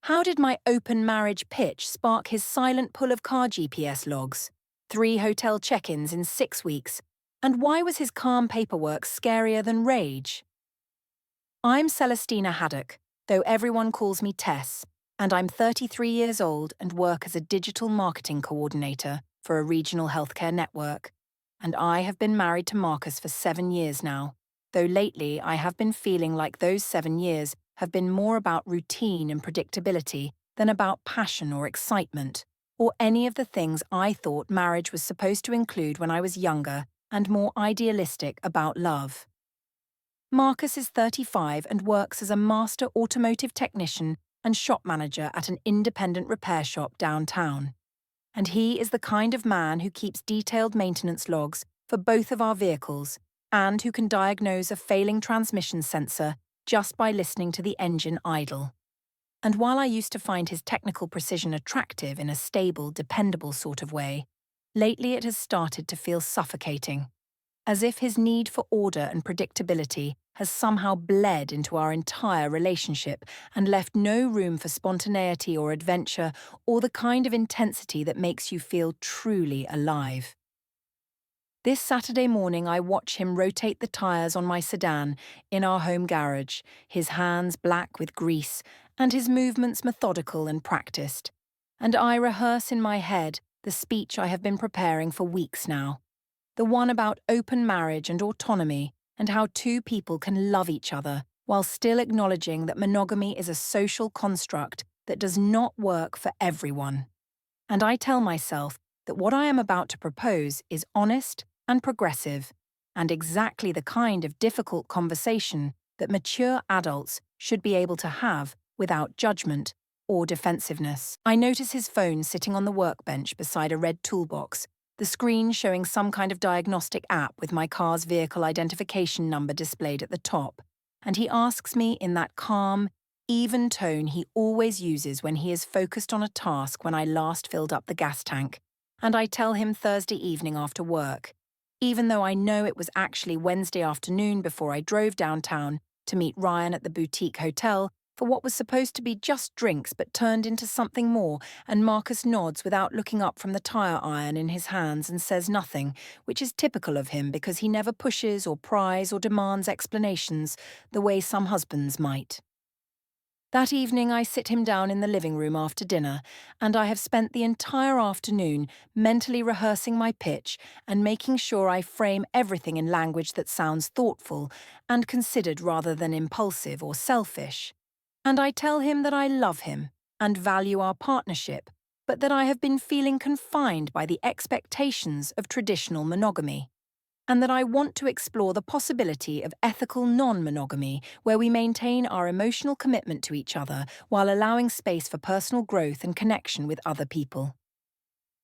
How did my open marriage pitch spark his silent pull of car GPS logs? 3 hotel check-ins in 6 weeks. And why was his calm paperwork scarier than rage? I'm Celestina Haddock, though everyone calls me Tess, and I'm 33 years old and work as a digital marketing coordinator for a regional healthcare network. And I have been married to Marcus for 7 years now, though lately I have been feeling like those 7 years have been more about routine and predictability than about passion or excitement, or any of the things I thought marriage was supposed to include when I was younger and more idealistic about love. Marcus is 35 and works as a master automotive technician and shop manager at an independent repair shop downtown. And he is the kind of man who keeps detailed maintenance logs for both of our vehicles and who can diagnose a failing transmission sensor just by listening to the engine idle. And while I used to find his technical precision attractive in a stable, dependable sort of way, lately it has started to feel suffocating, as if his need for order and predictability has somehow bled into our entire relationship and left no room for spontaneity or adventure or the kind of intensity that makes you feel truly alive. This Saturday morning I watch him rotate the tyres on my sedan in our home garage, his hands black with grease and his movements methodical and practiced. And I rehearse in my head the speech I have been preparing for weeks now. The one about open marriage and autonomy and how two people can love each other while still acknowledging that monogamy is a social construct that does not work for everyone. And I tell myself that what I am about to propose is honest and progressive and exactly the kind of difficult conversation that mature adults should be able to have without judgment or defensiveness. I notice his phone sitting on the workbench beside a red toolbox, the screen showing some kind of diagnostic app with my car's vehicle identification number displayed at the top, and he asks me in that calm, even tone he always uses when he is focused on a task when I last filled up the gas tank, and I tell him Thursday evening after work, even though I know it was actually Wednesday afternoon before I drove downtown to meet Ryan at the boutique hotel for what was supposed to be just drinks but turned into something more, and Marcus nods without looking up from the tire iron in his hands and says nothing, which is typical of him because he never pushes or pries or demands explanations the way some husbands might. That evening I sit him down in the living room after dinner, and I have spent the entire afternoon mentally rehearsing my pitch and making sure I frame everything in language that sounds thoughtful and considered rather than impulsive or selfish. And I tell him that I love him and value our partnership, but that I have been feeling confined by the expectations of traditional monogamy, and that I want to explore the possibility of ethical non-monogamy, where we maintain our emotional commitment to each other while allowing space for personal growth and connection with other people.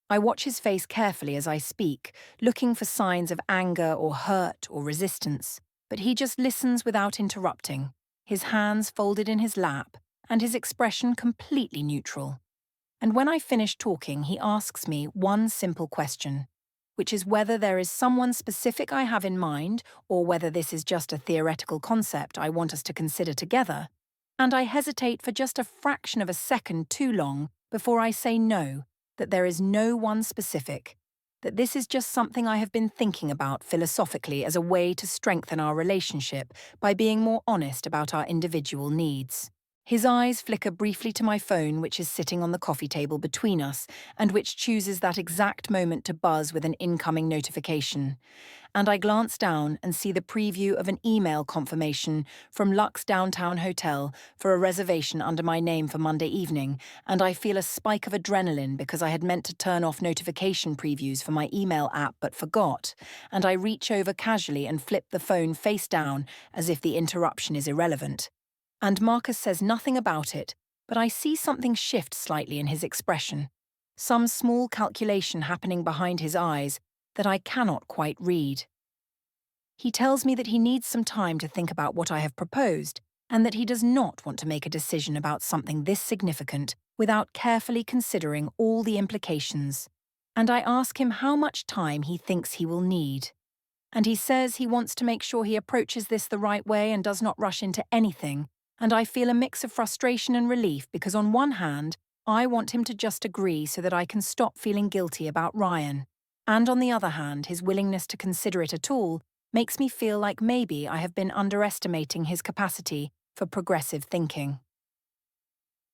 I watch his face carefully as I speak, looking for signs of anger or hurt or resistance, but he just listens without interrupting, his hands folded in his lap and his expression completely neutral. And when I finish talking, he asks me one simple question, which is whether there is someone specific I have in mind or whether this is just a theoretical concept I want us to consider together. And I hesitate for just a fraction of a second too long before I say no, that there is no one specific, that this is just something I have been thinking about philosophically as a way to strengthen our relationship by being more honest about our individual needs. His eyes flicker briefly to my phone, which is sitting on the coffee table between us, and which chooses that exact moment to buzz with an incoming notification. And I glance down and see the preview of an email confirmation from Lux Downtown Hotel for a reservation under my name for Monday evening, and I feel a spike of adrenaline because I had meant to turn off notification previews for my email app but forgot, and I reach over casually and flip the phone face down as if the interruption is irrelevant. And Marcus says nothing about it, but I see something shift slightly in his expression, some small calculation happening behind his eyes that I cannot quite read. He tells me that he needs some time to think about what I have proposed, and that he does not want to make a decision about something this significant without carefully considering all the implications. And I ask him how much time he thinks he will need. And he says he wants to make sure he approaches this the right way and does not rush into anything, And I feel a mix of frustration and relief because on one hand, I want him to just agree so that I can stop feeling guilty about Ryan. And on the other hand, his willingness to consider it at all makes me feel like maybe I have been underestimating his capacity for progressive thinking.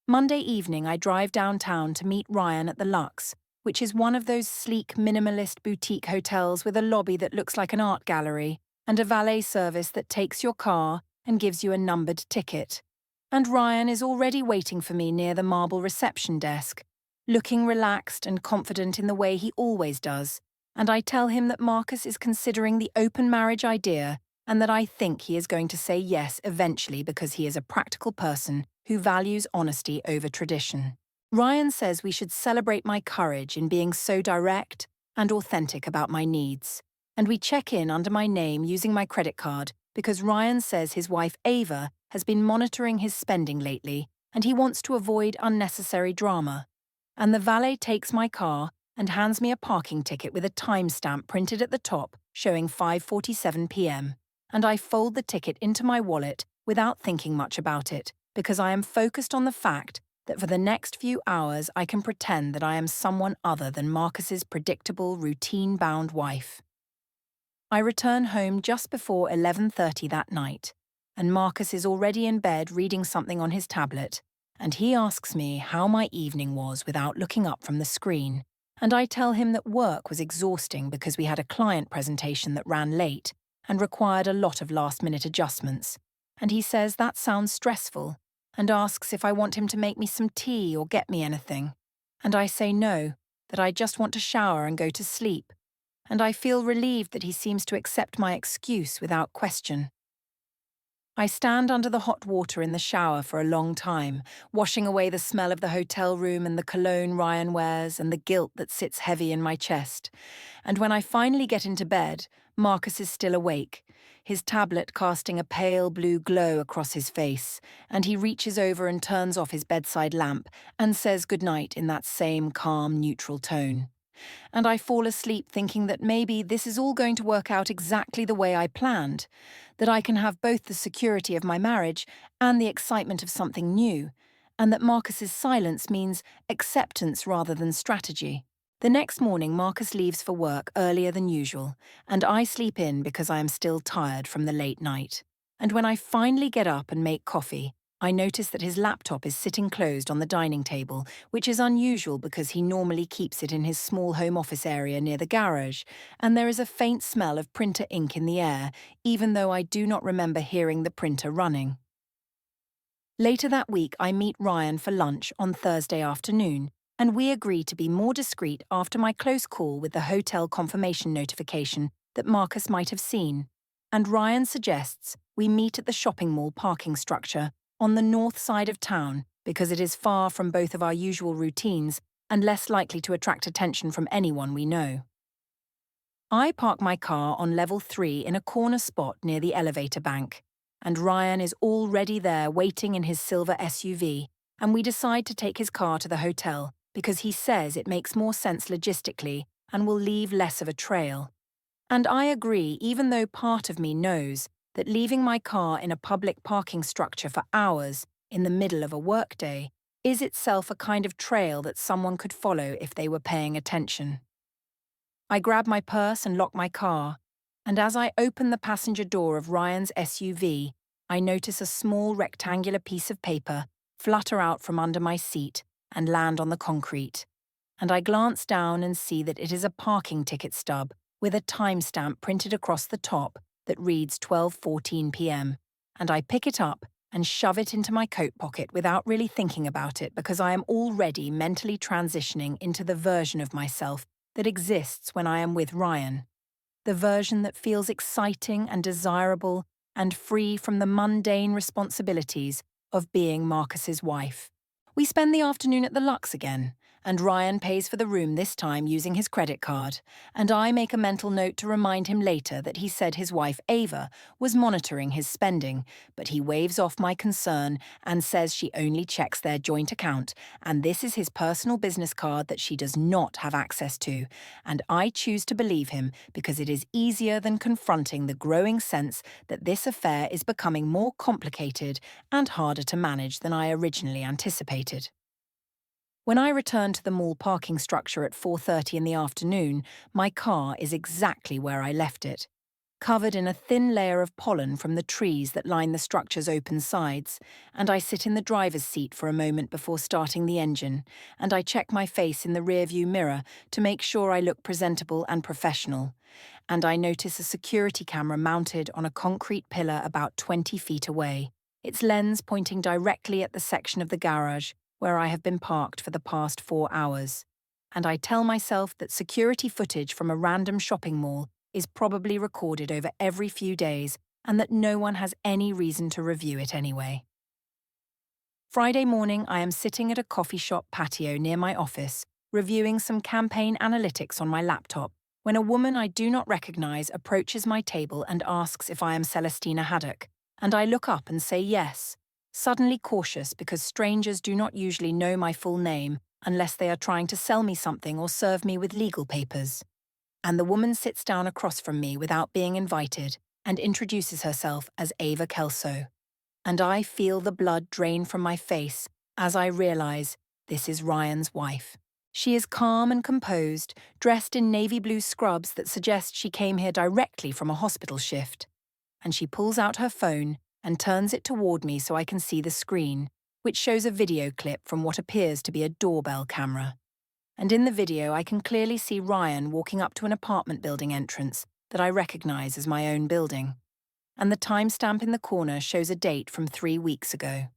Monday evening, I drive downtown to meet Ryan at the Lux, which is one of those sleek minimalist boutique hotels with a lobby that looks like an art gallery and a valet service that takes your car and gives you a numbered ticket. And Ryan is already waiting for me near the marble reception desk, looking relaxed and confident in the way he always does, and I tell him that Marcus is considering the open marriage idea and that I think he is going to say yes eventually because he is a practical person who values honesty over tradition. Ryan says we should celebrate my courage in being so direct and authentic about my needs, and we check in under my name using my credit card because Ryan says his wife Ava has been monitoring his spending lately and he wants to avoid unnecessary drama. And the valet takes my car and hands me a parking ticket with a timestamp printed at the top showing 5:47 p.m. And I fold the ticket into my wallet without thinking much about it because I am focused on the fact that for the next few hours I can pretend that I am someone other than Marcus's predictable, routine-bound wife. I return home just before 11:30 that night, and Marcus is already in bed reading something on his tablet, and he asks me how my evening was without looking up from the screen, and I tell him that work was exhausting because we had a client presentation that ran late and required a lot of last-minute adjustments, and he says that sounds stressful, and asks if I want him to make me some tea or get me anything, and I say no, that I just want to shower and go to sleep, and I feel relieved that he seems to accept my excuse without question. I stand under the hot water in the shower for a long time, washing away the smell of the hotel room and the cologne Ryan wears and the guilt that sits heavy in my chest. And when I finally get into bed, Marcus is still awake, his tablet casting a pale blue glow across his face, and he reaches over and turns off his bedside lamp and says goodnight in that same calm, neutral tone. And I fall asleep thinking that maybe this is all going to work out exactly the way I planned, that I can have both the security of my marriage and the excitement of something new, and that Marcus's silence means acceptance rather than strategy. The next morning, Marcus leaves for work earlier than usual, and I sleep in because I am still tired from the late night. And when I finally get up and make coffee, I notice that his laptop is sitting closed on the dining table, which is unusual because he normally keeps it in his small home office area near the garage, and there is a faint smell of printer ink in the air, even though I do not remember hearing the printer running. Later that week, I meet Ryan for lunch on Thursday afternoon, and we agree to be more discreet after my close call with the hotel confirmation notification that Marcus might have seen, and Ryan suggests we meet at the shopping mall parking structure on the north side of town because it is far from both of our usual routines and less likely to attract attention from anyone we know. I park my car on level 3 in a corner spot near the elevator bank, and Ryan is already there waiting in his silver SUV, and we decide to take his car to the hotel because he says it makes more sense logistically and will leave less of a trail. And I agree, even though part of me knows that leaving my car in a public parking structure for hours in the middle of a workday is itself a kind of trail that someone could follow if they were paying attention. I grab my purse and lock my car, and as I open the passenger door of Ryan's SUV, I notice a small rectangular piece of paper flutter out from under my seat and land on the concrete, and I glance down and see that it is a parking ticket stub with a timestamp printed across the top that reads 12:14 p.m., and I pick it up and shove it into my coat pocket without really thinking about it because I am already mentally transitioning into the version of myself that exists when I am with Ryan, the version that feels exciting and desirable and free from the mundane responsibilities of being Marcus's wife. We spend the afternoon at the Lux again, and Ryan pays for the room this time using his credit card, and I make a mental note to remind him later that he said his wife Ava was monitoring his spending, but he waves off my concern and says she only checks their joint account, and this is his personal business card that she does not have access to, and I choose to believe him because it is easier than confronting the growing sense that this affair is becoming more complicated and harder to manage than I originally anticipated. When I return to the mall parking structure at 4:30 in the afternoon, my car is exactly where I left it, covered in a thin layer of pollen from the trees that line the structure's open sides, and I sit in the driver's seat for a moment before starting the engine, and I check my face in the rearview mirror to make sure I look presentable and professional, and I notice a security camera mounted on a concrete pillar about 20 feet away, its lens pointing directly at the section of the garage where I have been parked for the past 4 hours. And I tell myself that security footage from a random shopping mall is probably recorded over every few days and that no one has any reason to review it anyway. Friday morning, I am sitting at a coffee shop patio near my office, reviewing some campaign analytics on my laptop, when a woman I do not recognize approaches my table and asks if I am Celestina Haddock, and I look up and say yes, suddenly cautious because strangers do not usually know my full name unless they are trying to sell me something or serve me with legal papers. And the woman sits down across from me without being invited and introduces herself as Ava Kelso. And I feel the blood drain from my face as I realize this is Ryan's wife. She is calm and composed, dressed in navy blue scrubs that suggest she came here directly from a hospital shift. And she pulls out her phone and turns it toward me so I can see the screen, which shows a video clip from what appears to be a doorbell camera. And in the video, I can clearly see Ryan walking up to an apartment building entrance that I recognize as my own building. And the timestamp in the corner shows a date from 3 weeks ago.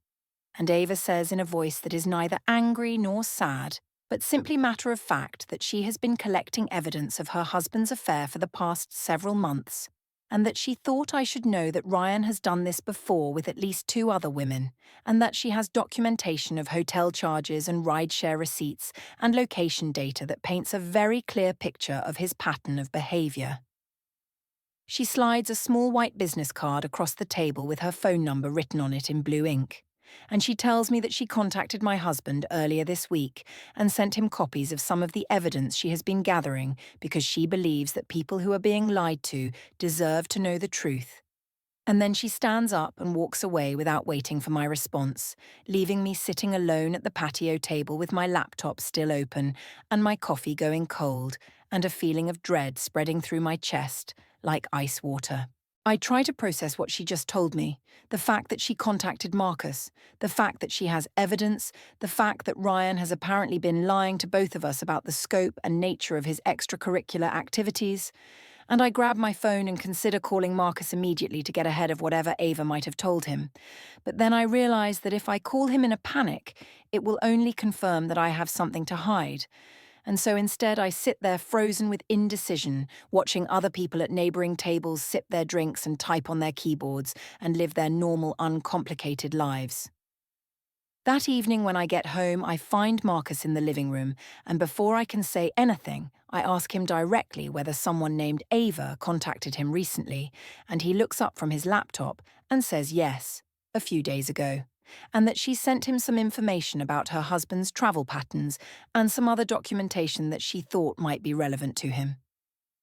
And Ava says in a voice that is neither angry nor sad, but simply matter of fact that she has been collecting evidence of her husband's affair for the past several months, and that she thought I should know that Ryan has done this before with at least 2 other women, and that she has documentation of hotel charges and rideshare receipts and location data that paints a very clear picture of his pattern of behavior. She slides a small white business card across the table with her phone number written on it in blue ink, and she tells me that she contacted my husband earlier this week and sent him copies of some of the evidence she has been gathering because she believes that people who are being lied to deserve to know the truth. And then she stands up and walks away without waiting for my response, leaving me sitting alone at the patio table with my laptop still open and my coffee going cold and a feeling of dread spreading through my chest like ice water. I try to process what she just told me, the fact that she contacted Marcus, the fact that she has evidence, the fact that Ryan has apparently been lying to both of us about the scope and nature of his extracurricular activities, and I grab my phone and consider calling Marcus immediately to get ahead of whatever Ava might have told him. But then I realize that if I call him in a panic, it will only confirm that I have something to hide. And so instead I sit there frozen with indecision, watching other people at neighbouring tables sip their drinks and type on their keyboards and live their normal, uncomplicated lives. That evening when I get home, I find Marcus in the living room, and before I can say anything, I ask him directly whether someone named Ava contacted him recently, and he looks up from his laptop and says yes, a few days ago, and that she sent him some information about her husband's travel patterns and some other documentation that she thought might be relevant to him.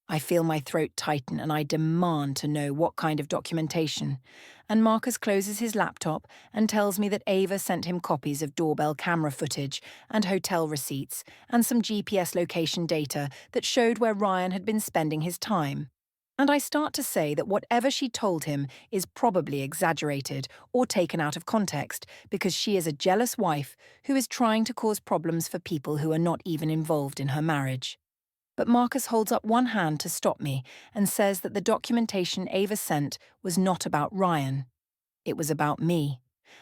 I feel my throat tighten and I demand to know what kind of documentation, and Marcus closes his laptop and tells me that Ava sent him copies of doorbell camera footage and hotel receipts and some GPS location data that showed where Ryan had been spending his time. And I start to say that whatever she told him is probably exaggerated or taken out of context because she is a jealous wife who is trying to cause problems for people who are not even involved in her marriage. But Marcus holds up one hand to stop me and says that the documentation Ava sent was not about Ryan. It was about me,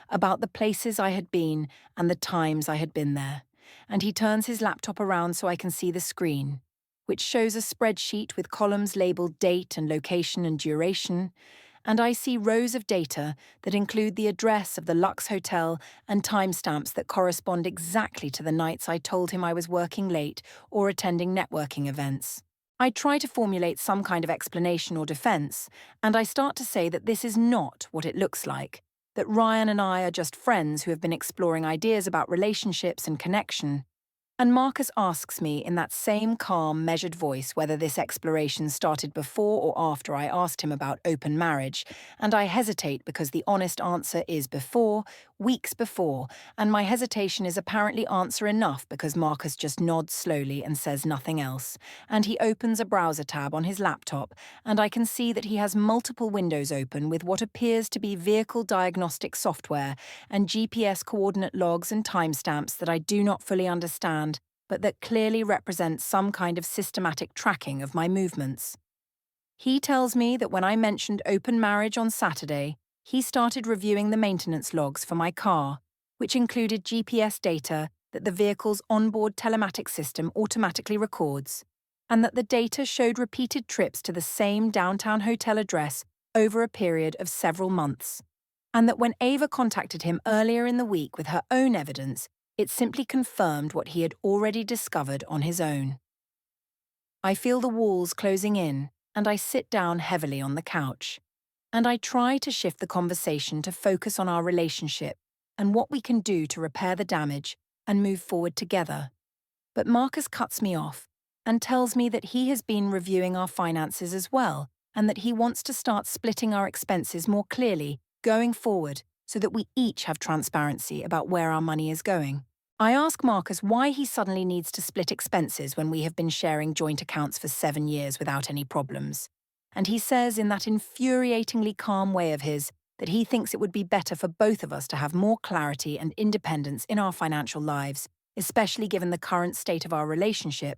about the places I had been and the times I had been there. And he turns his laptop around so I can see the screen, which shows a spreadsheet with columns labeled date and location and duration, and I see rows of data that include the address of the Lux Hotel and timestamps that correspond exactly to the nights I told him I was working late or attending networking events. I try to formulate some kind of explanation or defense, and I start to say that this is not what it looks like, that Ryan and I are just friends who have been exploring ideas about relationships and connection. And Marcus asks me in that same calm, measured voice whether this exploration started before or after I asked him about open marriage, and I hesitate because the honest answer is before, weeks before, and my hesitation is apparently answer enough because Marcus just nods slowly and says nothing else, and he opens a browser tab on his laptop, and I can see that he has multiple windows open with what appears to be vehicle diagnostic software and GPS coordinate logs and timestamps that I do not fully understand, but that clearly represent some kind of systematic tracking of my movements. He tells me that when I mentioned open marriage on Saturday, he started reviewing the maintenance logs for my car, which included GPS data that the vehicle's onboard telematics system automatically records, and that the data showed repeated trips to the same downtown hotel address over a period of several months, and that when Ava contacted him earlier in the week with her own evidence, it simply confirmed what he had already discovered on his own. I feel the walls closing in, and I sit down heavily on the couch. And I try to shift the conversation to focus on our relationship and what we can do to repair the damage and move forward together. But Marcus cuts me off and tells me that he has been reviewing our finances as well, and that he wants to start splitting our expenses more clearly going forward so that we each have transparency about where our money is going. I ask Marcus why he suddenly needs to split expenses when we have been sharing joint accounts for 7 years without any problems. And he says in that infuriatingly calm way of his that he thinks it would be better for both of us to have more clarity and independence in our financial lives, especially given the current state of our relationship.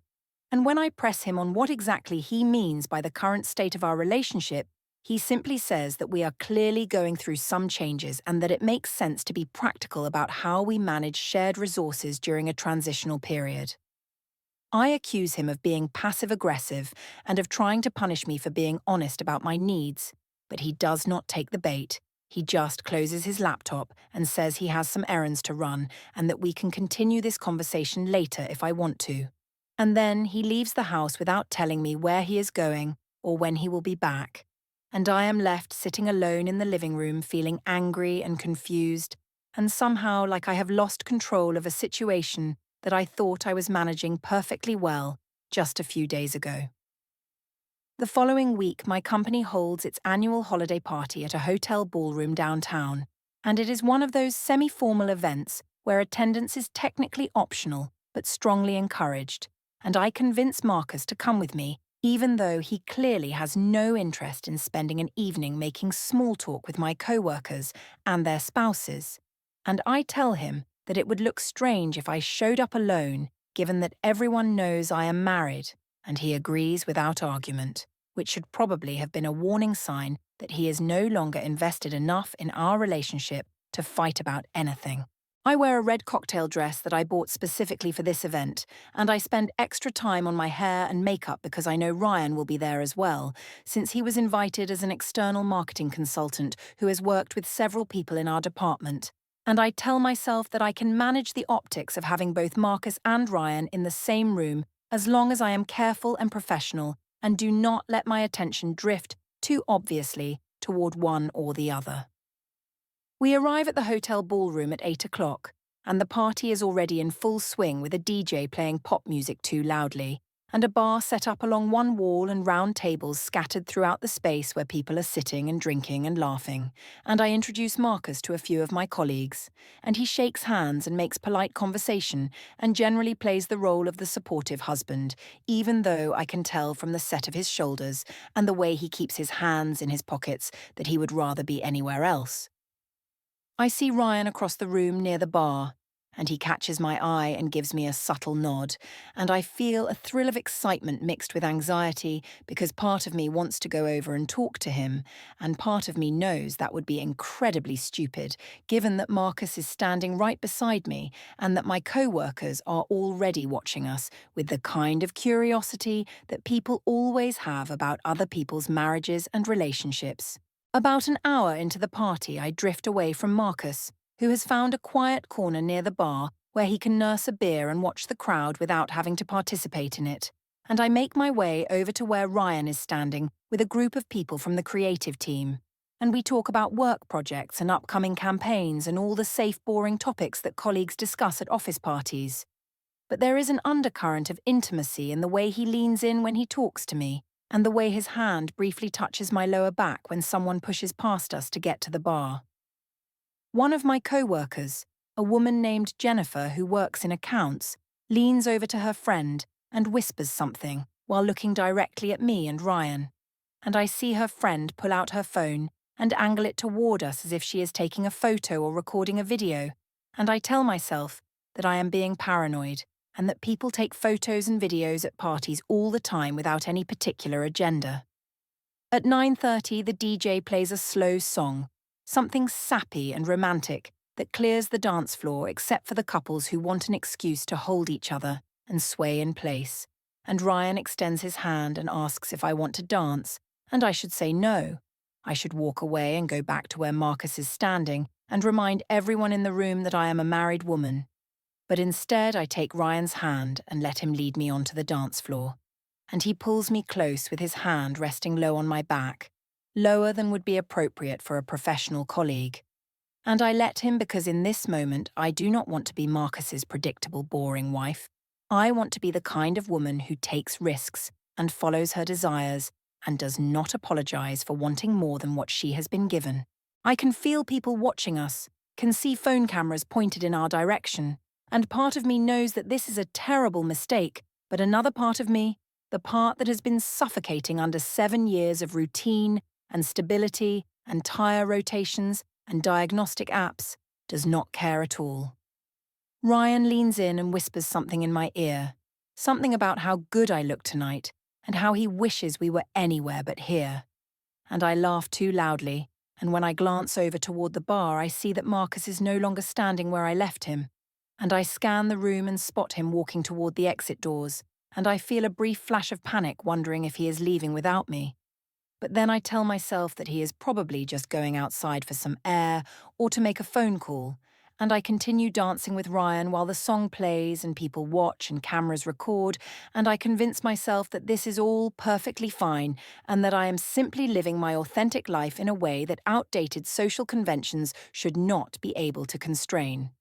And when I press him on what exactly he means by the current state of our relationship, he simply says that we are clearly going through some changes and that it makes sense to be practical about how we manage shared resources during a transitional period. I accuse him of being passive-aggressive and of trying to punish me for being honest about my needs, but he does not take the bait. He just closes his laptop and says he has some errands to run and that we can continue this conversation later if I want to. And then he leaves the house without telling me where he is going or when he will be back. And I am left sitting alone in the living room feeling angry and confused, and somehow like I have lost control of a situation that I thought I was managing perfectly well just a few days ago. The following week, my company holds its annual holiday party at a hotel ballroom downtown, and it is one of those semi-formal events where attendance is technically optional but strongly encouraged, and I convince Marcus to come with me, even though he clearly has no interest in spending an evening making small talk with my co-workers and their spouses. And I tell him that it would look strange if I showed up alone, given that everyone knows I am married, and he agrees without argument, which should probably have been a warning sign that he is no longer invested enough in our relationship to fight about anything. I wear a red cocktail dress that I bought specifically for this event, and I spend extra time on my hair and makeup because I know Ryan will be there as well, since he was invited as an external marketing consultant who has worked with several people in our department. And I tell myself that I can manage the optics of having both Marcus and Ryan in the same room as long as I am careful and professional and do not let my attention drift too obviously toward one or the other. We arrive at the hotel ballroom at 8 o'clock, and the party is already in full swing with a DJ playing pop music too loudly, and a bar set up along one wall and round tables scattered throughout the space where people are sitting and drinking and laughing. And I introduce Marcus to a few of my colleagues, and he shakes hands and makes polite conversation and generally plays the role of the supportive husband, even though I can tell from the set of his shoulders and the way he keeps his hands in his pockets that he would rather be anywhere else. I see Ryan across the room near the bar, and he catches my eye and gives me a subtle nod, and I feel a thrill of excitement mixed with anxiety because part of me wants to go over and talk to him, and part of me knows that would be incredibly stupid, given that Marcus is standing right beside me and that my co-workers are already watching us with the kind of curiosity that people always have about other people's marriages and relationships. About an hour into the party, I drift away from Marcus, who has found a quiet corner near the bar where he can nurse a beer and watch the crowd without having to participate in it, and I make my way over to where Ryan is standing with a group of people from the creative team, and we talk about work projects and upcoming campaigns and all the safe, boring topics that colleagues discuss at office parties. But there is an undercurrent of intimacy in the way he leans in when he talks to me, and the way his hand briefly touches my lower back when someone pushes past us to get to the bar. One of my co-workers, a woman named Jennifer who works in accounts, leans over to her friend and whispers something while looking directly at me and Ryan, and I see her friend pull out her phone and angle it toward us as if she is taking a photo or recording a video, and I tell myself that I am being paranoid and that people take photos and videos at parties all the time without any particular agenda. At 9:30, the DJ plays a slow song, something sappy and romantic that clears the dance floor except for the couples who want an excuse to hold each other and sway in place, and Ryan extends his hand and asks if I want to dance, and I should say no. I should walk away and go back to where Marcus is standing and remind everyone in the room that I am a married woman. But instead I take Ryan's hand and let him lead me onto the dance floor, and he pulls me close with his hand resting low on my back, lower than would be appropriate for a professional colleague. And I let him because in this moment I do not want to be Marcus's predictable, boring wife. I want to be the kind of woman who takes risks and follows her desires and does not apologize for wanting more than what she has been given. I can feel people watching us, can see phone cameras pointed in our direction, and part of me knows that this is a terrible mistake, but another part of me, the part that has been suffocating under 7 years of routine and stability and tire rotations and diagnostic apps, does not care at all. Ryan leans in and whispers something in my ear, something about how good I look tonight and how he wishes we were anywhere but here. And I laugh too loudly, and when I glance over toward the bar, I see that Marcus is no longer standing where I left him, and I scan the room and spot him walking toward the exit doors, and I feel a brief flash of panic wondering if he is leaving without me. But then I tell myself that he is probably just going outside for some air or to make a phone call, and I continue dancing with Ryan while the song plays and people watch and cameras record, and I convince myself that this is all perfectly fine and that I am simply living my authentic life in a way that outdated social conventions should not be able to constrain.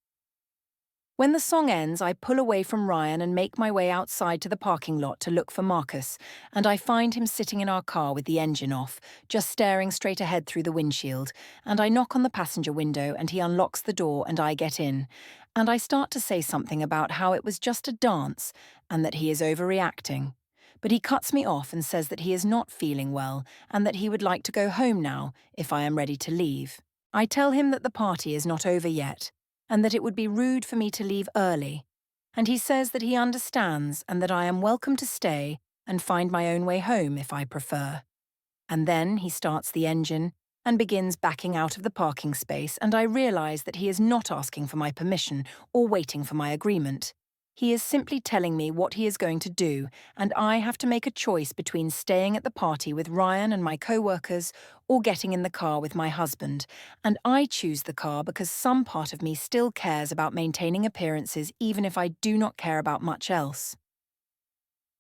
When the song ends, I pull away from Ryan and make my way outside to the parking lot to look for Marcus, and I find him sitting in our car with the engine off, just staring straight ahead through the windshield, and I knock on the passenger window and he unlocks the door and I get in, and I start to say something about how it was just a dance and that he is overreacting. But he cuts me off and says that he is not feeling well and that he would like to go home now if I am ready to leave. I tell him that the party is not over yet, and that it would be rude for me to leave early, and he says that he understands and that I am welcome to stay and find my own way home if I prefer. And then he starts the engine and begins backing out of the parking space, and I realize that he is not asking for my permission or waiting for my agreement. He is simply telling me what he is going to do, and I have to make a choice between staying at the party with Ryan and my co-workers or getting in the car with my husband, and I choose the car because some part of me still cares about maintaining appearances even if I do not care about much else.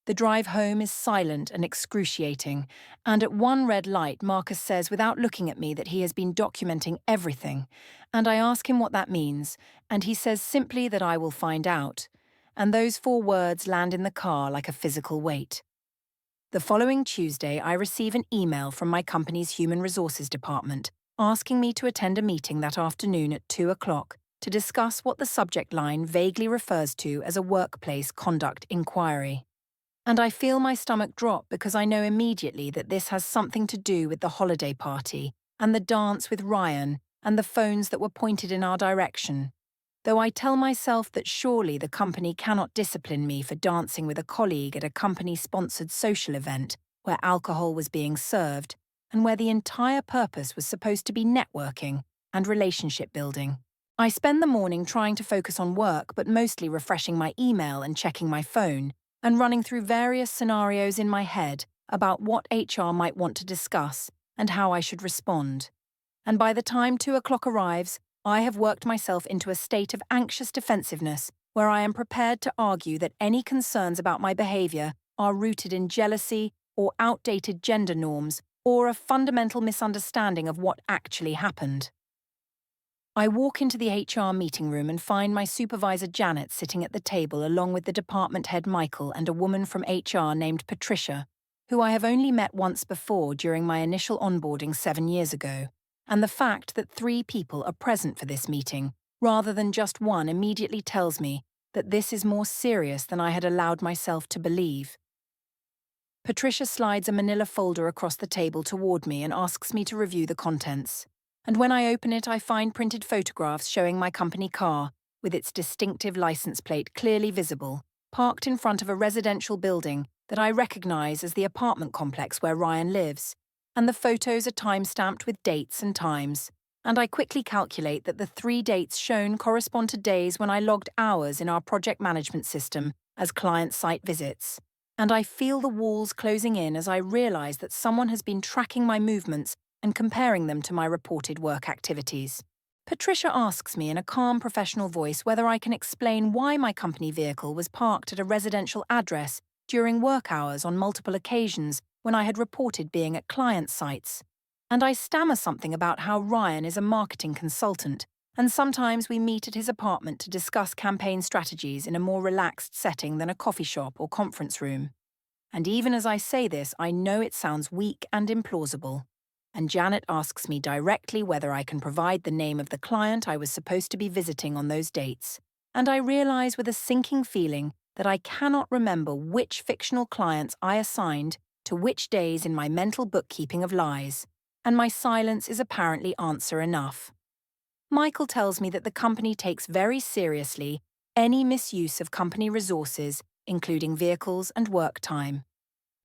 The drive home is silent and excruciating, and at one red light Marcus says without looking at me that he has been documenting everything, and I ask him what that means, and he says simply that I will find out. And those 4 words land in the car like a physical weight. The following Tuesday, I receive an email from my company's human resources department asking me to attend a meeting that afternoon at 2 o'clock to discuss what the subject line vaguely refers to as a workplace conduct inquiry. And I feel my stomach drop because I know immediately that this has something to do with the holiday party and the dance with Ryan and the phones that were pointed in our direction. Though I tell myself that surely the company cannot discipline me for dancing with a colleague at a company-sponsored social event where alcohol was being served and where the entire purpose was supposed to be networking and relationship building. I spend the morning trying to focus on work but mostly refreshing my email and checking my phone and running through various scenarios in my head about what HR might want to discuss and how I should respond. And by the time 2 o'clock arrives, I have worked myself into a state of anxious defensiveness where I am prepared to argue that any concerns about my behavior are rooted in jealousy or outdated gender norms or a fundamental misunderstanding of what actually happened. I walk into the HR meeting room and find my supervisor Janet sitting at the table along with the department head Michael and a woman from HR named Patricia, who I have only met once before during my initial onboarding 7 years ago. And the fact that 3 people are present for this meeting, rather than just one, immediately tells me that this is more serious than I had allowed myself to believe. Patricia slides a manila folder across the table toward me and asks me to review the contents. And when I open it, I find printed photographs showing my company car, with its distinctive license plate clearly visible, parked in front of a residential building that I recognize as the apartment complex where Ryan lives. And the photos are time-stamped with dates and times. And I quickly calculate that the 3 dates shown correspond to days when I logged hours in our project management system as client site visits. And I feel the walls closing in as I realize that someone has been tracking my movements and comparing them to my reported work activities. Patricia asks me in a calm professional voice whether I can explain why my company vehicle was parked at a residential address during work hours on multiple occasions when I had reported being at client sites. And I stammer something about how Ryan is a marketing consultant, and sometimes we meet at his apartment to discuss campaign strategies in a more relaxed setting than a coffee shop or conference room. And even as I say this, I know it sounds weak and implausible. And Janet asks me directly whether I can provide the name of the client I was supposed to be visiting on those dates. And I realize with a sinking feeling that I cannot remember which fictional clients I assigned to which days in my mental bookkeeping of lies. And my silence is apparently answer enough. Michael tells me that the company takes very seriously any misuse of company resources, including vehicles and work time,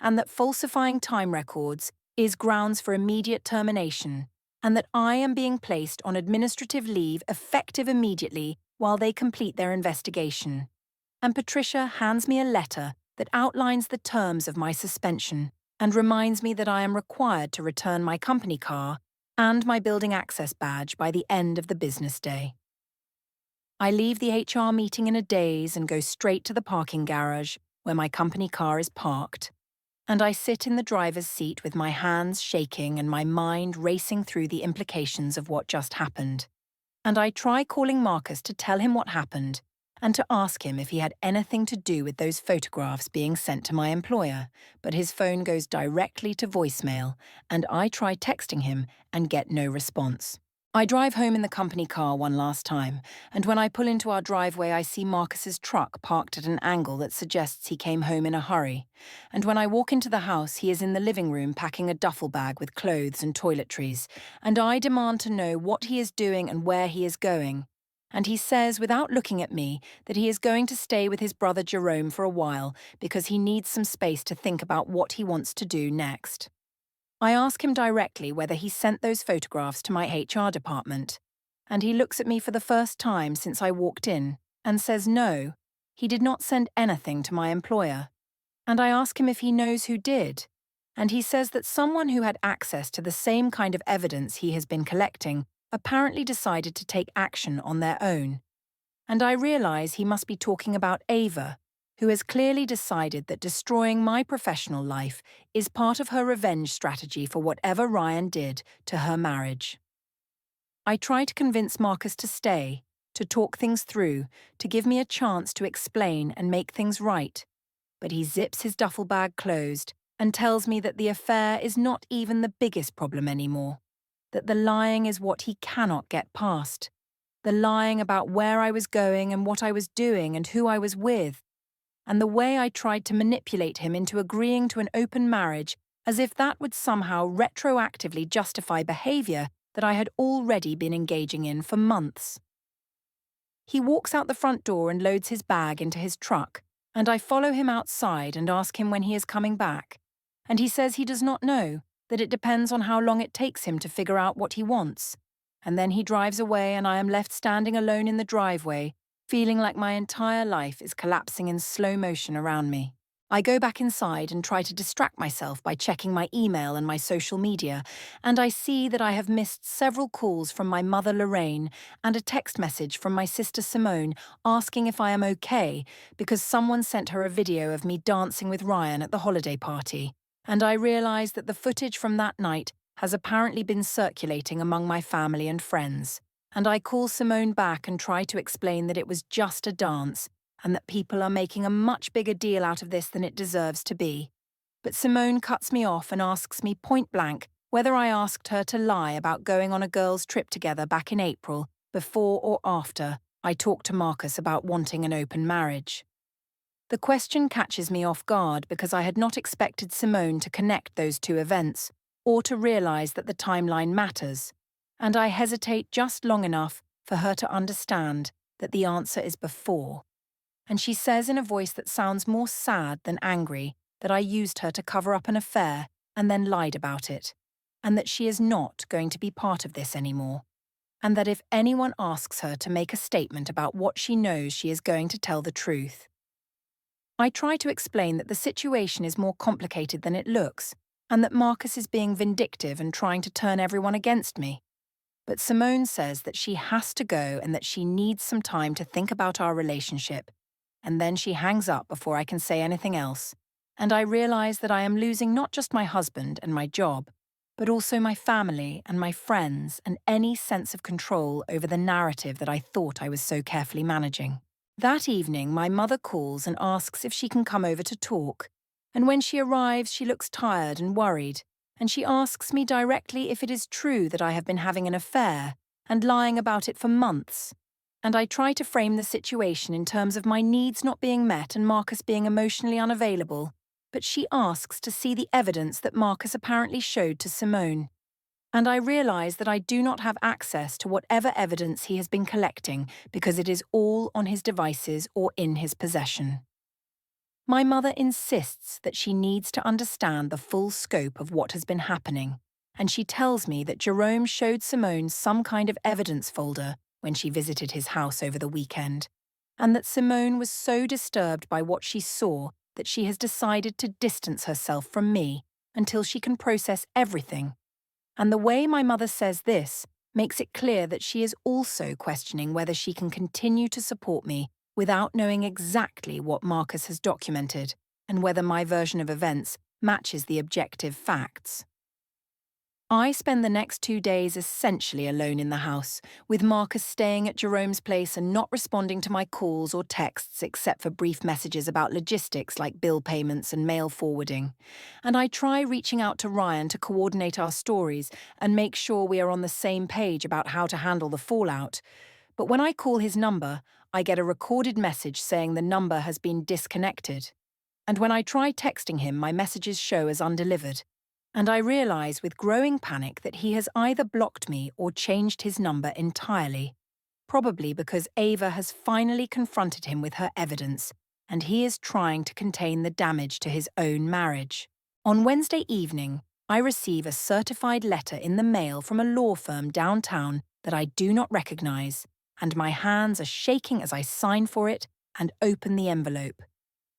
and that falsifying time records is grounds for immediate termination, and that I am being placed on administrative leave effective immediately while they complete their investigation. And Patricia hands me a letter that outlines the terms of my suspension and reminds me that I am required to return my company car and my building access badge by the end of the business day. I leave the HR meeting in a daze and go straight to the parking garage where my company car is parked. And I sit in the driver's seat with my hands shaking and my mind racing through the implications of what just happened. And I try calling Marcus to tell him what happened and to ask him if he had anything to do with those photographs being sent to my employer, but his phone goes directly to voicemail, and I try texting him and get no response. I drive home in the company car one last time, and when I pull into our driveway I see Marcus's truck parked at an angle that suggests he came home in a hurry. And when I walk into the house, he is in the living room packing a duffel bag with clothes and toiletries, and I demand to know what he is doing and where he is going. And he says, without looking at me, that he is going to stay with his brother Jerome for a while because he needs some space to think about what he wants to do next. I ask him directly whether he sent those photographs to my HR department, and he looks at me for the first time since I walked in and says no, he did not send anything to my employer. And I ask him if he knows who did, and he says that someone who had access to the same kind of evidence he has been collecting apparently decided to take action on their own. And I realize he must be talking about Ava, who has clearly decided that destroying my professional life is part of her revenge strategy for whatever Ryan did to her marriage. I try to convince Marcus to stay, to talk things through, to give me a chance to explain and make things right, but he zips his duffel bag closed and tells me that the affair is not even the biggest problem anymore, that the lying is what he cannot get past, the lying about where I was going and what I was doing and who I was with, and the way I tried to manipulate him into agreeing to an open marriage as if that would somehow retroactively justify behavior that I had already been engaging in for months. He walks out the front door and loads his bag into his truck, and I follow him outside and ask him when he is coming back. And he says he does not know, that it depends on how long it takes him to figure out what he wants. And then he drives away and I am left standing alone in the driveway, feeling like my entire life is collapsing in slow motion around me. I go back inside and try to distract myself by checking my email and my social media, and I see that I have missed several calls from my mother Lorraine and a text message from my sister Simone asking if I am okay because someone sent her a video of me dancing with Ryan at the holiday party. And I realise that the footage from that night has apparently been circulating among my family and friends. And I call Simone back and try to explain that it was just a dance, and that people are making a much bigger deal out of this than it deserves to be. But Simone cuts me off and asks me point blank whether I asked her to lie about going on a girls' trip together back in April, before or after I talked to Marcus about wanting an open marriage. The question catches me off guard because I had not expected Simone to connect those two events, or to realise that the timeline matters, and I hesitate just long enough for her to understand that the answer is before. And she says in a voice that sounds more sad than angry that I used her to cover up an affair and then lied about it, and that she is not going to be part of this anymore, and that if anyone asks her to make a statement about what she knows, she is going to tell the truth. I try to explain that the situation is more complicated than it looks, and that Marcus is being vindictive and trying to turn everyone against me. But Simone says that she has to go and that she needs some time to think about our relationship, and then she hangs up before I can say anything else, and I realise that I am losing not just my husband and my job, but also my family and my friends and any sense of control over the narrative that I thought I was so carefully managing. That evening, my mother calls and asks if she can come over to talk, and when she arrives, she looks tired and worried, and she asks me directly if it is true that I have been having an affair and lying about it for months. And I try to frame the situation in terms of my needs not being met and Marcus being emotionally unavailable, but she asks to see the evidence that Marcus apparently showed to Simone. And I realise that I do not have access to whatever evidence he has been collecting because it is all on his devices or in his possession. My mother insists that she needs to understand the full scope of what has been happening, and she tells me that Jerome showed Simone some kind of evidence folder when she visited his house over the weekend, and that Simone was so disturbed by what she saw that she has decided to distance herself from me until she can process everything. And the way my mother says this makes it clear that she is also questioning whether she can continue to support me without knowing exactly what Marcus has documented and whether my version of events matches the objective facts. I spend the next 2 days essentially alone in the house, with Marcus staying at Jerome's place and not responding to my calls or texts except for brief messages about logistics like bill payments and mail forwarding. And I try reaching out to Ryan to coordinate our stories and make sure we are on the same page about how to handle the fallout. But when I call his number, I get a recorded message saying the number has been disconnected. And when I try texting him, my messages show as undelivered. And I realise with growing panic that he has either blocked me or changed his number entirely, probably because Ava has finally confronted him with her evidence, and he is trying to contain the damage to his own marriage. On Wednesday evening, I receive a certified letter in the mail from a law firm downtown that I do not recognise, and my hands are shaking as I sign for it and open the envelope.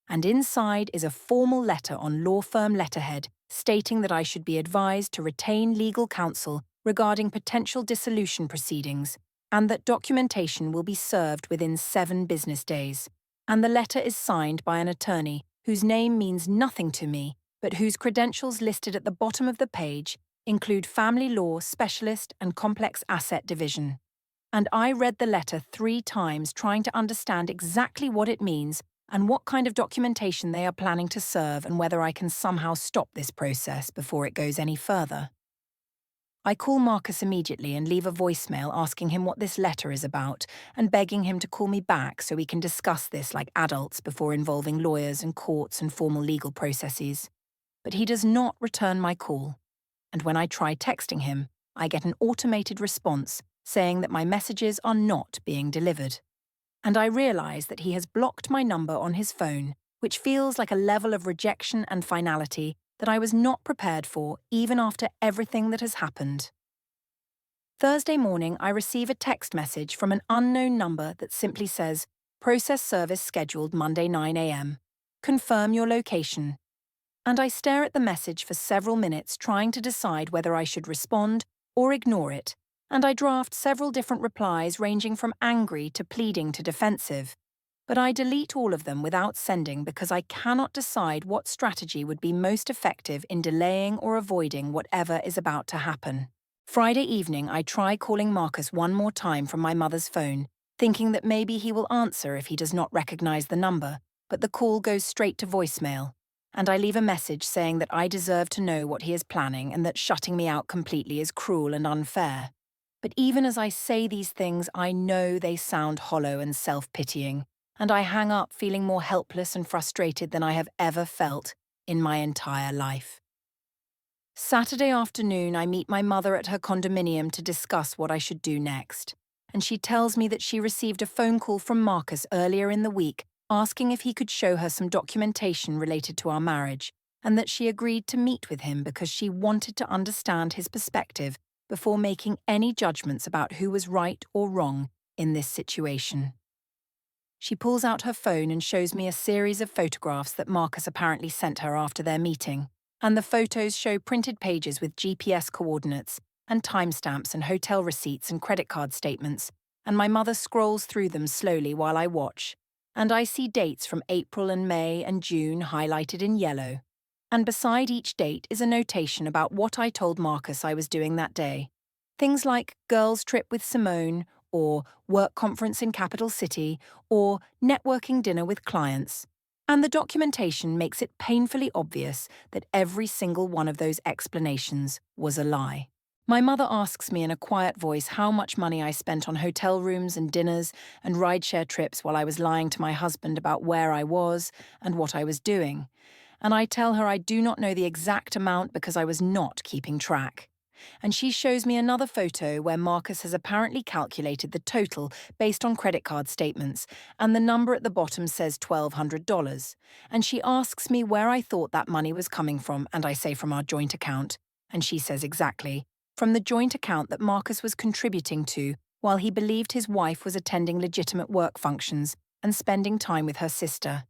And inside is a formal letter on law firm letterhead stating that I should be advised to retain legal counsel regarding potential dissolution proceedings and that documentation will be served within 7 business days. And the letter is signed by an attorney whose name means nothing to me, but whose credentials listed at the bottom of the page include family law specialist and complex asset division. And I read the letter 3 times trying to understand exactly what it means and what kind of documentation they are planning to serve and whether I can somehow stop this process before it goes any further. I call Marcus immediately and leave a voicemail asking him what this letter is about and begging him to call me back so we can discuss this like adults before involving lawyers and courts and formal legal processes. But he does not return my call, and when I try texting him, I get an automated response saying that my messages are not being delivered. And I realise that he has blocked my number on his phone, which feels like a level of rejection and finality that I was not prepared for even after everything that has happened. Thursday morning, I receive a text message from an unknown number that simply says, "Process service scheduled Monday 9 a.m. confirm your location. And I stare at the message for several minutes trying to decide whether I should respond or ignore it, and I draft several different replies ranging from angry to pleading to defensive. But I delete all of them without sending because I cannot decide what strategy would be most effective in delaying or avoiding whatever is about to happen. Friday evening, I try calling Marcus one more time from my mother's phone, thinking that maybe he will answer if he does not recognize the number, but the call goes straight to voicemail, and I leave a message saying that I deserve to know what he is planning and that shutting me out completely is cruel and unfair. But even as I say these things, I know they sound hollow and self-pitying, and I hang up feeling more helpless and frustrated than I have ever felt in my entire life. Saturday afternoon, I meet my mother at her condominium to discuss what I should do next, and she tells me that she received a phone call from Marcus earlier in the week asking if he could show her some documentation related to our marriage, and that she agreed to meet with him because she wanted to understand his perspective before making any judgments about who was right or wrong in this situation. She pulls out her phone and shows me a series of photographs that Marcus apparently sent her after their meeting, and the photos show printed pages with GPS coordinates and timestamps and hotel receipts and credit card statements, and my mother scrolls through them slowly while I watch, and I see dates from April and May and June highlighted in yellow. And beside each date is a notation about what I told Marcus I was doing that day. Things like girls' trip with Simone, or work conference in Capital City, or networking dinner with clients. And the documentation makes it painfully obvious that every single one of those explanations was a lie. My mother asks me in a quiet voice how much money I spent on hotel rooms and dinners and rideshare trips while I was lying to my husband about where I was and what I was doing. And I tell her I do not know the exact amount because I was not keeping track. And she shows me another photo where Marcus has apparently calculated the total based on credit card statements, and the number at the bottom says $1,200. And she asks me where I thought that money was coming from, and I say from our joint account. And she says exactly, from the joint account that Marcus was contributing to while he believed his wife was attending legitimate work functions and spending time with her sister.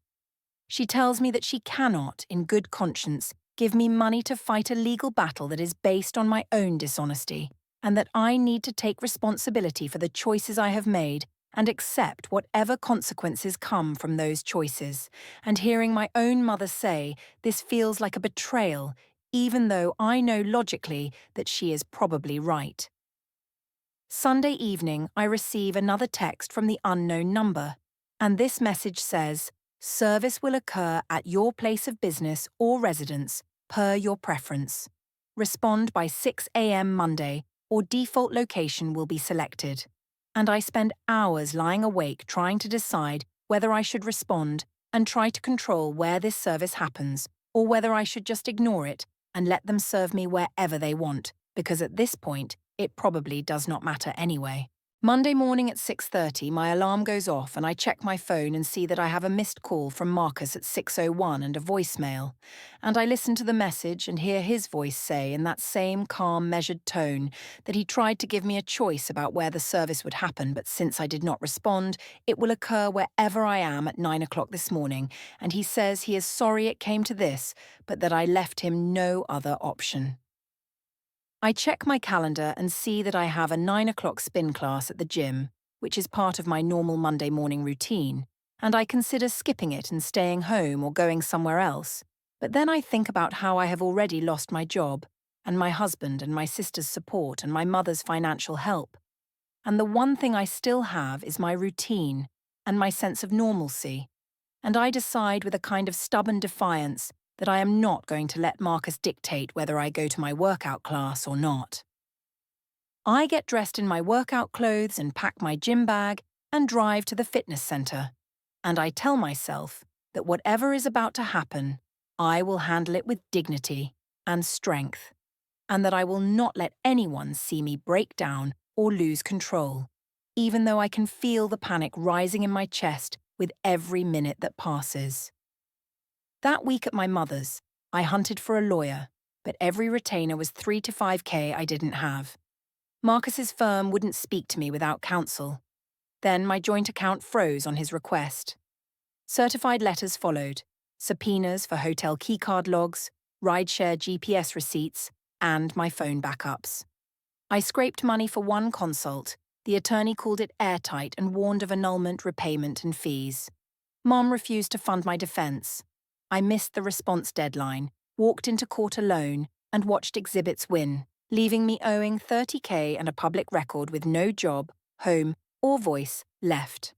She tells me that she cannot, in good conscience, give me money to fight a legal battle that is based on my own dishonesty, and that I need to take responsibility for the choices I have made and accept whatever consequences come from those choices. And hearing my own mother say this feels like a betrayal, even though I know logically that she is probably right. Sunday evening, I receive another text from the unknown number, and this message says, "Service will occur at your place of business or residence, per your preference. Respond by 6 a.m. Monday, or default location will be selected." And I spend hours lying awake trying to decide whether I should respond and try to control where this service happens, or whether I should just ignore it and let them serve me wherever they want, because at this point, it probably does not matter anyway. Monday morning at 6:30, my alarm goes off and I check my phone and see that I have a missed call from Marcus at 6:01 and a voicemail. And I listen to the message and hear his voice say in that same calm, measured tone that he tried to give me a choice about where the service would happen, but since I did not respond, it will occur wherever I am at 9 o'clock this morning, and he says he is sorry it came to this, but that I left him no other option. I check my calendar and see that I have a 9 o'clock spin class at the gym, which is part of my normal Monday morning routine, and I consider skipping it and staying home or going somewhere else. But then I think about how I have already lost my job, and my husband and my sister's support and my mother's financial help. And the one thing I still have is my routine and my sense of normalcy. And I decide with a kind of stubborn defiance that I am not going to let Marcus dictate whether I go to my workout class or not. I get dressed in my workout clothes and pack my gym bag and drive to the fitness center. And I tell myself that whatever is about to happen, I will handle it with dignity and strength, and that I will not let anyone see me break down or lose control, even though I can feel the panic rising in my chest with every minute that passes. That week at my mother's, I hunted for a lawyer, but every retainer was 3 to 5K I didn't have. Marcus's firm wouldn't speak to me without counsel. Then my joint account froze on his request. Certified letters followed, subpoenas for hotel keycard logs, rideshare GPS receipts, and my phone backups. I scraped money for one consult. The attorney called it airtight and warned of annulment, repayment, and fees. Mom refused to fund my defense. I missed the response deadline, walked into court alone, and watched exhibits win, leaving me owing $30K and a public record with no job, home, or voice left.